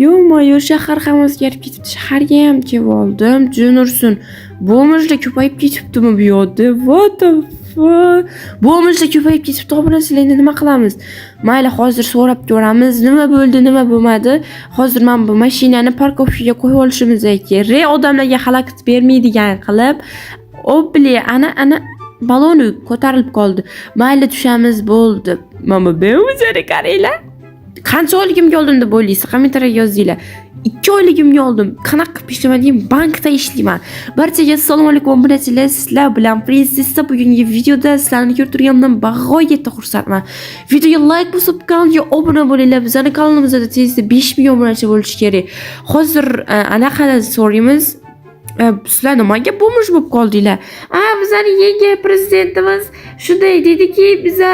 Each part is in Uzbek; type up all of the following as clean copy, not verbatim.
Yo-moyo, shahar ham o'zgarib ketibdi. Shaharga ham kelib oldim. Jun Bo'mishlar ko'payib ketibdimi bu yerda? What the fuck? Bo'mishlar ko'payib ketibdi. Obunachilar endi nima qilamiz? Mayli, hozir so'rab ko'ramiz. Nima bo'ldi, nima bo'lmadi? Hozir men bu mashinani parkovkaga qo'yib olishimiz kerak. Odamlarga xalaqit bermaydigan qilib, obli ana baloni ko'tarilib qoldi. Mayli, tushamiz bo'ldi. Mana bu o'zini qaranglar. Qancha oyligimga oldim deb o'ylaysiz? Kommentariyga yozinglar. 2 oyligimga oldim. Qanaqa qilib ishlamading? Bankda ishlayman. Barchaga assalomu alaykum obunachilar. Sizlar bilan Prinsessa bugungi videoda sizlarni ko'rib turganimdan bag'oyatda xursandman. Videoga like bosib, kanalga obuna bo'linglar. Bizning kanalimizda tezda 5 million obunachi bo'lish kerak. Hozir anaqa so'raymiz. Sizlar nimaga bo'mish bo'lib qoldinglar? Bizning yangi prezidentimiz shunday dediki, biza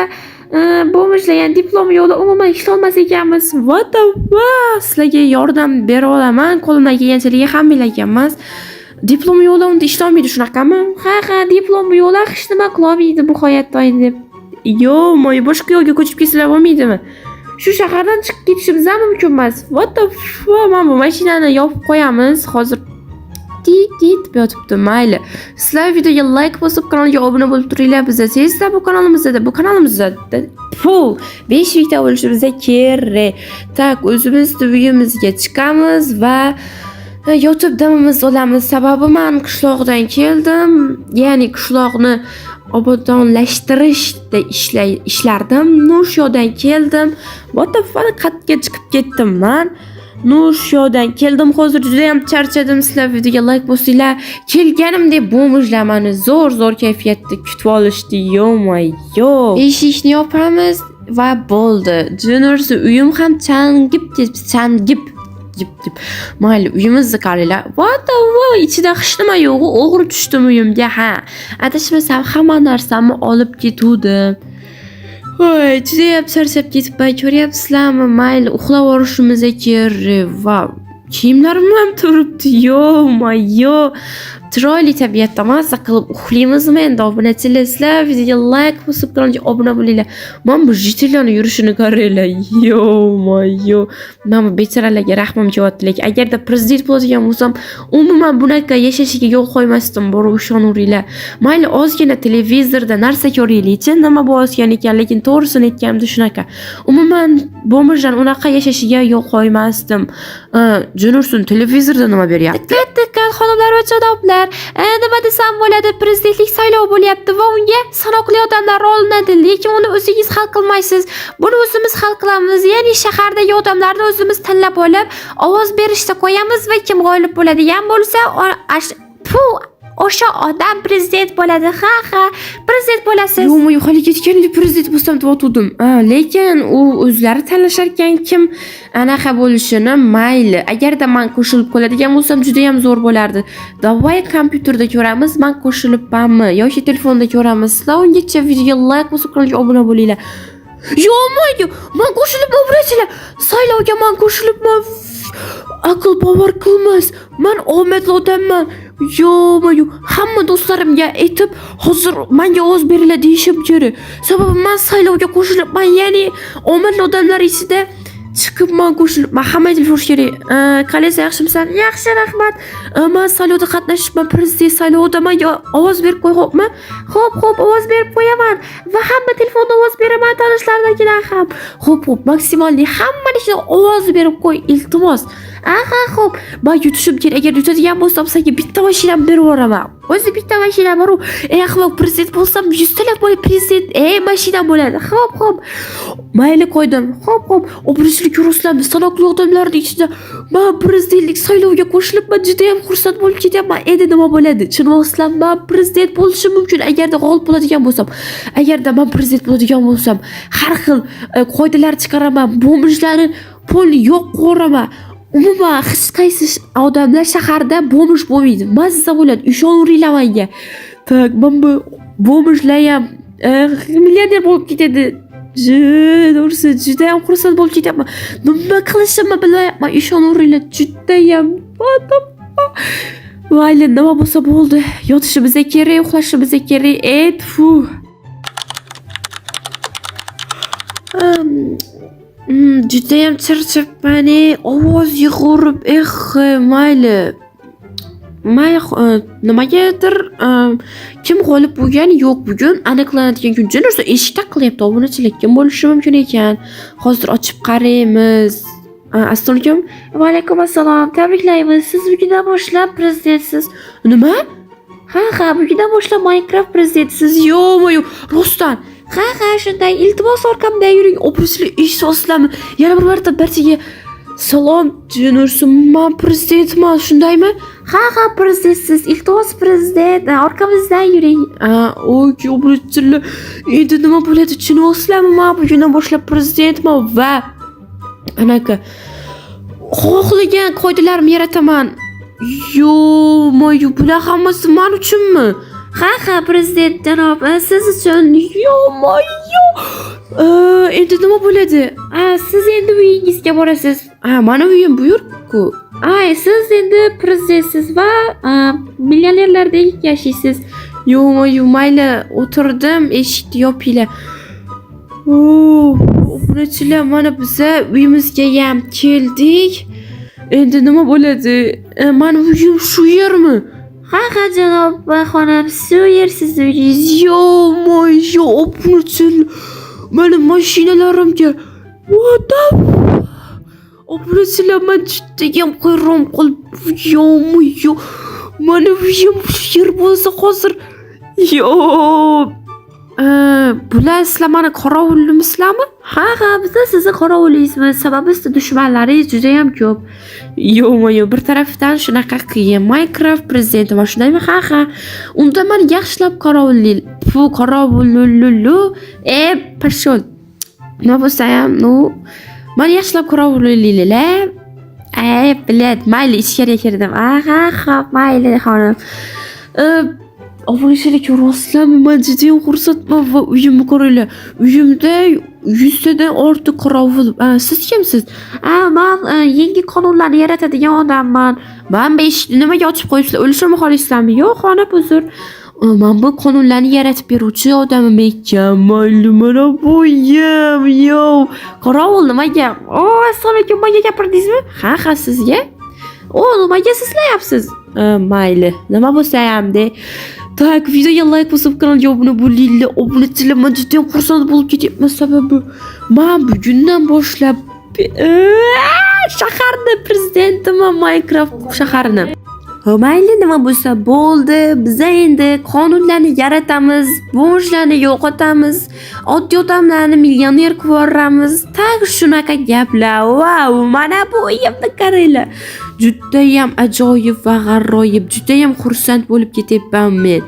bo'mishlar diplom yo'li umuman ishlolmas ekanmiz. What the fuck? Sizlarga yordam bera olaman, qo'limdan kelganchalik hammanglarga emas. Diplom yo'li unda ishlamaydi shunaqami? Ha, diplom yo'li hech nima qilolmaydi bu hayotda deb. Yo-moy, boshqa yo'lga ko'chib ketsalar bo'lmaydimi? Shu shahardan chiqib ketishimiz ham mumkin emas. What the fuck? Mana bu mashinani yopib qo'yamiz. Hozir tit yotibdi. Mayli. Sizlar videoga like bosib, kanalga obuna bo'lib turinglar. Biz tezda bu kanalimizda 5 vikta bo'lishimiz kerak. Tak, o'zimiz uyimizga chiqamiz va yotib damimiz olamiz. Sababi men qishloqdan keldim. Ya'ni qishloqni obodonlashtirishda ishlardim. Nushyodan keldim. What the fuck, qatga chiqib ketdim men. Nushyodan keldim. Hozir juda ham charchadim. Sizlar videoga like bosinglar. Kelganimdek bo'mishlar meni zo'r kayfiyatda kutib olishdi. Yo-moyo. Eshikni yopamiz va bo'ldi. Juniorsi uyim ham changib. Mayli, uyimizni qaranglar. What the fuck? Ichida hech nima yo'q. O'g'ri tushdim uyimga. Ha. Adashmasam hamma narsamni olib ketuvdim. Voy, juda ham charchab ketibman. Ko'ryapsizlarmi? Mayli, uxlab olishimiz kerak. Va kiyimlarim ham turibdi. Yo-moyo. Chiroyli tabiatda mazza qilib uxlaymizmi endi obunachilar? Sizlar videoga like bosib, kanalga obuna bo'linglar. Men bu jitillarning yurishini qaranglar. Yo-moyo. Men bu bechoralarga rahmim kelyapti. Lekin agarda prezident bo'ladigan bo'lsam, umuman bunaqa yashashiga yo'l qo'ymasdim. Bor ishonaveringlar. Mayli, ozgina televizorda narsa ko'raylik-chi, nima bo'layotgan ekan, lekin to'g'risini aytganimda shunaqa. Umuman bo'mishdan unaqa yashashiga yo'l qo'ymasdim. Juniorsun televizorda nima beryapti? Diqqat xonimlar va janoblar. Nima desam bo'ladi, prezidentlik saylovi bo'lyapti va unga sanoqli odamlar olinadi, lekin uni o'zingiz hal qilmaysiz. Buni o'zimiz hal qilamiz. Ya'ni shahardagi odamlarni o'zimiz tanlab olib, ovoz berishda qo'yamiz va kim g'olib bo'ladigan bo'lsa, o'sha odam prezident bo'ladi. Ha, prezident bo'lasiz. Yo'q, hali ketganda prezident bo'lsam deb lekin u o'zlari tanlashar ekan kim anaqa bo'lishini. Mayli, agarda men qo'shilib qoladigan bo'lsam juda ham zo'r bo'lardi. Davay kompyuterda ko'ramiz, men qo'shilibmanmi yoki telefonda ko'ramiz. Sizlar ungacha videoga like bosib, kanalga obuna bo'linglar. Yo'q, men qo'shilibman, obunachilar. Saylovga men qo'shilibman. Aql bovar qilmas. Men omadli odamman. Yo-moyo, hamma do'stlarimga aytib, hozir menga ovoz beringlar deyishim kerak. Sababi men saylovga qo'shilibman, ya'ni omadli odamlar ichida chiqibman, qo'shilibman. Hamma bilish kerak. Qalaysan, yaxshimisan? Yaxshi, rahmat. Men saylovda qatnashibman, prezident saylovida menga ovoz berib qo'y, xo'pmi? Xo'p, ovoz berib qo'yaman va hamma telefonda ovoz beraman, tanishlardagilar ham. Xo'p, maksimalli hammaga ovoz berib qo'y, iltimos. Xo'p. Men yutishim kerak. Agar yutadigan bo'lsam, senga bitta mashinani berib yuboraman. O'zi bitta mashina bor-ku. Ahmoq prezident bo'lsam, 100 talab boy prezident, mashina bo'ladi. Xo'p. Mayli qo'ydim. Xo'p. Obunachilik ko'rasizlarmi? Sanoqli odamlarning ichida men prezidentlik sayloviga qo'shilibman. Juda ham xursand bo'lib ketyapman. Endi nima bo'ladi? Tushunasizlarmi? Men prezident bo'lishim mumkin agarda g'olib bo'ladigan bo'lsam. Agarda men prezident bo'ladigan bo'lsam, har xil qoidalar chiqaraman. Bo'mishlarni pul yo'q qo'raman. Umuman hech qaysi odamlar shaharda bo'mish bo'lmaydi. Mazza bo'ladi. Ishonaveringlar menga. Tak, men bu bo'mishlar ham millioner bo'lib ketadi. Doğrusu juda ham xursand bo'lib ketyapman. Nima qilishimni bilmayapman. Ishonaveringlar, juda ham. Mayli, nima bo'lsa bo'ldi. Yotishimiz kerak, uxlashimiz kerak. Judayam charchabman, ovoz yig'urib, mayli. Nimagadir kim g'olib bo'lgani yo'q bugun aniqlanadigan kun. Jurnalistlar eshik taqilyapti, obunachilik kim bo'lishi mumkin ekan? Hozir ochib qaraymiz. Assalomu alaykum. Va alaykum assalom. Tabriklaymiz. Siz bugundan boshlab prezidentsiz. Nima? Ha, bugundan boshlab Minecraft prezidentsiz. Yo'q, rostdan. Ha, shunday. Iltimos orqamdan yuring. Obrusli ish sozlami. Yana bir marta barchaga salom Jurnalistlar, men prezidentman, shundaymi? Ha, prezidentsiz. Iltimos prezident, orqamizdan yuring. Oy, obrusli. Endi nima bo'ladi? Jurnalistlarmi? Men bugundan boshlab prezidentman va anaqa xohlagan qoidalarimni yarataman. Yo'q, bular hammasi men uchunmi? Ha, prezident janob, siz uchun. Yo'q. Endi nima bo'ladi? Siz endi uyingizga borasiz. Mana uyim buyur-ku. Siz endi prezidentsiz va millionerlardek yashaysiz. Yo'q, mayli, o'tirdim, eshikni yopinglar. Obunachilar, mana biza uyimizga ham keldik. Endi nima bo'ladi? Mana uyim shu yermi? Ha, janob xonim, shu yer sizning uyingiz. Yo'q, obunachilar. Mana mashinalarimga. What the obunachilar, men judayam hayron qolib, yo'q. Mana uyim shu yer bo'lsa hozir. Yo'q. Bular sizlar meni qorovulmisizlarmi? Ha, biz sizni qorovulingizmiz. Sababi sizning dushmanlaringiz juda ham ko'p. Yo'q, bir tarafdan shunaqa qiyin. Minecraft prezidenti va shundaymi? Ha. Unda meni yaxshilab qorovullaylik. Bu qorovullu. Pashol. Nima bo'lsa ham, meni yaxshilab qorovullaylik. Bilad, mayli, ichkariga kirdim. Xo'p, mayli xonim. Obunachilik rostlanmi, men juda xursandman va uyimni ko'ringlar. Uyimda 100 tadan ortiq qorovul. Siz kimsiz? Men yangi qonunlarni yaratadigan odamman. Men eshikni nimaga ochib qo'yibsizlar? O'lishimni xohlaysizlarmi? Yo'q, xonam uzr. Men bu qonunlarni yaratib beruvchi odamim ekan. Mayli, mana bu uyim. Yo'q, qorovul nimaga? Assalomu alaykum, menga gapirdingizmi? Ha, sizga. Nimaga sizlayapsiz? Mayli, nima bo'lsa ham-de. Tak, videoga like bosib kanalga obuna bo'linglar. Obunachilar, men juda ham xursand bo'lib ketyapman, sababi men bugundan boshlab shaharni prezidentiman, Minecraft shaharini. Mayli, nima bo'lsa bo'ldi. Biz endi qonunlarni yaratamiz, bo'shlarni yo'qotamiz, oddiy odamlarni millioner qilib Tak, shunaqa gaplar. Wow, mana bu uyimni qaranglar. Judayam ajoyib va g'aroyib, judayam xursand bo'lib ketyapman men.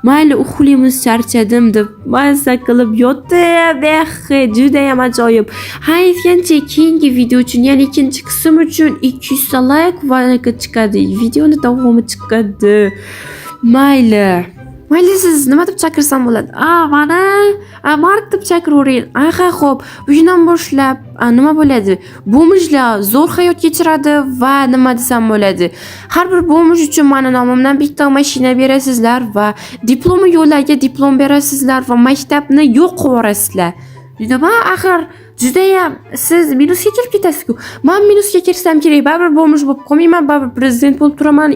Mayli, uxlaymiz, charchadim deb mazza qilib yotib, judayam ajoyib. Aytgancha, keyingi video uchun, ya'ni ikkinchi qism uchun 200 ta like va chiqadi. Videoni davomi chiqadi. Mayli, siz nima deb chaqirsam bo'ladi? Mana Mark deb chaqiravering. Xo'p, bugundan boshlab nima bo'ladi? Bo'mishlar zo'r hayot kechiradi va nima desam bo'ladi? Har bir bo'mish uchun meni nomimdan bitta mashina berasizlar va diplomi yo'llarga diplom berasizlar va maktabni yo'q qilib yuborasizlar. Nima, axir judayam siz minusga kirib ketasiz-ku. Men minusga kirsam kerak, baribir bo'mish bo'lib qolmayman, baribir prezident bo'lib turaman.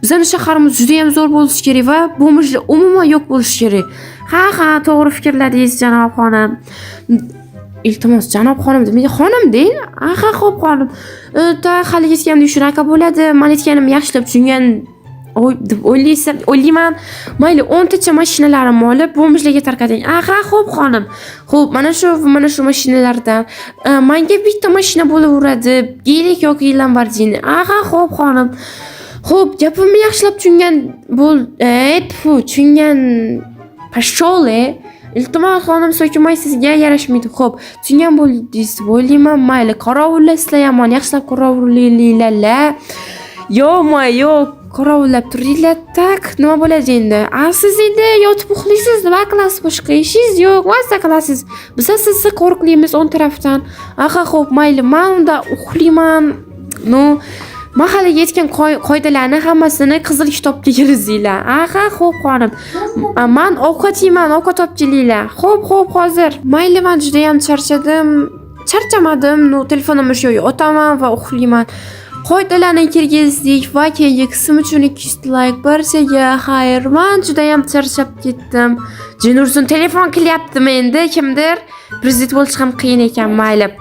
Bizning shaharimiz judayam zo'r bo'lishi kerak va bo'mishlar umuman yo'q bo'lishi kerak. Ha, to'g'ri fikrladingiz, janob xonim. Iltimos, janob xonim demang, xonim deng. Xo'p, xonim. Hali aytgandek shunaqa bo'ladi. Men aytganim yaxshilab tushungan deb o'ylayman. Mayli, 10 tacha mashinalarimni olib bo'mishlarga tarqating. Xo'p, xonim. Xo'p, mana shu mashinalardan menga bitta mashina bo'laveradi. Gelik yoki Lamborghini. Xo'p, xonim. Xo'p, gapimni yaxshilab tushungan tushungan pashol. Iltimos xonim, so'kmay, sizga yarashmaydi. Xo'p, tushungan bo'ldingiz deb o'ylayman. Mayli, qorovullasizlar yomon, yaxshilab qorovullaylar. Yo'q, qorovullab turinglar. Tak, nima bo'ladi endi? Siz endi yotib uxlaysiz, nima qilasiz? Boshqa ishingiz yo'q, mazza qilasiz. Biz sizni qo'riqlaymiz o'ng tarafdan. Xo'p, mayli, men unda uxlayman. Mahallaga yetgan qoidalarni hammasini qizil kitobga kirizinglar. Xo'p, xonim. Men ovqat yeyman, ovqat olib kelinglar. Xo'p, hozir. Mayli, men juda ham charchadim. charchamadim. Nu telefonimni shu yerga otaman va uxlayman. Qoidalarni kirgizdik va keyingi qism uchun 200 like barchaga xayr. Men juda ham charchab ketdim. Jinursun telefon qilyaptimi endi kimdir? Prezident bo'lish ham qiyin ekan, mayli.